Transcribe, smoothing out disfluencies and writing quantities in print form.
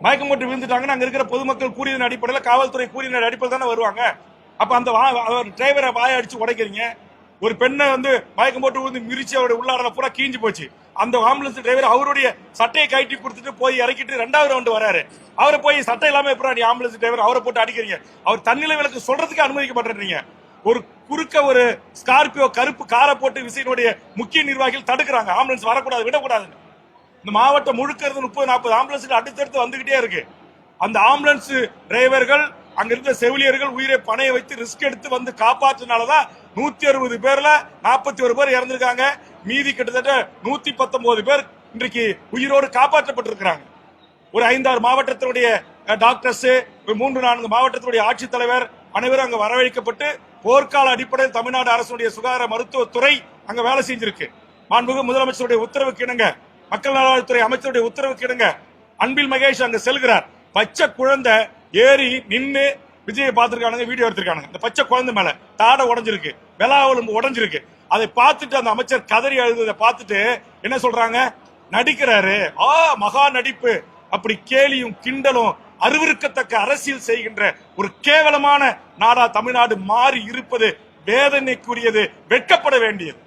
மயக்கம் போட்டு விழுந்துட்டாங்கன்னா அங்க இருக்கிற பொதுமக்கள் கூறியதன் அடிப்படையில், காவல்துறை கூறியதன் அடிப்படையில் தானே வருவாங்க. அப்ப அந்த டிரைவரை வாய அடிச்சு உடைக்கிறீங்க. ஒரு பெண்ணை மயக்கம் போட்டு விழுந்து மிரிச்சு அவருடைய உள்ளாடல பூரா கீஞ்சு போச்சு. அந்த ஆம்புலன்ஸ் டிரைவர் அவருடைய சட்டையை கட்டி கொடுத்துட்டு போய் இறக்கிட்டு 2வது ரவுண்டு வராரு. அவரை போய் சட்டை இல்லாம எப்படி ஆம்புலன்ஸ் டிரைவர் அவரை போட்டு அடிக்கிறீங்க? அவர் தன்னிலை விலக்கு சொல்றதுக்கு அனுமதிக்கப்பட்டிருக்கீங்க. ஒரு குறுக்க ஒரு ஸ்கார்பியோ கருப்பு காரை போட்டு விசையினுடைய முக்கிய நிர்வாகிகள் தடுக்கிறாங்க, ஆம்புலன்ஸ் வரக்கூடாது, விடக்கூடாது. இந்த மாவட்டம் முழுக்க இருந்து 30-40 ஆம்புலன்ஸ் அடுத்தடுத்து வந்துகிட்டே இருக்கு. அந்த ஆம்புலன்ஸ் டிரைவர்கள் அங்க இருந்த செவிலியர்கள் உயிரை பணைய வைத்து ரிஸ்க் எடுத்து வந்து காப்பாற்றினாலதான் 160 பேர்ல 41 பேர் இறந்திருக்காங்க. மீதி கிட்டத்தட்ட 119 பேர் இன்றைக்கு உயிரோடு காப்பாற்றப்பட்டிருக்கிறாங்க. ஒரு 5-6 மாவட்டத்தினுடைய டாக்டர்ஸ், 3-4 மாவட்டத்தினுடைய ஆட்சித்தலைவர் அனைவரும் அங்க வரவழைக்கப்பட்டு போர்க்கால அடிப்படையில் தமிழ்நாடு அரசுடைய சுகாதார மருத்துவத்துறை அங்க வேலை செஞ்சிருக்கு. மாண்புமிகு முதலமைச்சருடைய உத்தரவுக்கு இணங்க, மக்கள் நல்வாழ்வுத்துறை அமைச்சருடைய உத்தரவுக்கு இணங்க அன்பில் மகேஷ் அங்க செல்கிறார். பச்சை குழந்தை ஏறி நின்று விஜயை பார்த்திருக்கானுங்க, வீடியோ எடுத்திருக்கானுங்க. அந்த பச்சை குழந்தை மேல தாடை உடஞ்சிருக்கு, வெளாவலும் உடஞ்சிருக்கு. அதை பார்த்துட்டு அந்த அமைச்சர் கதறி அழுததை பார்த்துட்டு என்ன சொல்றாங்க? நடிக்கிறாரு, மகா நடிப்பு. அப்படி கேலியும் கிண்டலும் அருவருக்கத்தக்க அரசியல் செய்கின்ற ஒரு கேவலமான நாடா தமிழ்நாடு மாறி இருப்பது வேதனைக்குரியது, வெட்கப்பட வேண்டியது.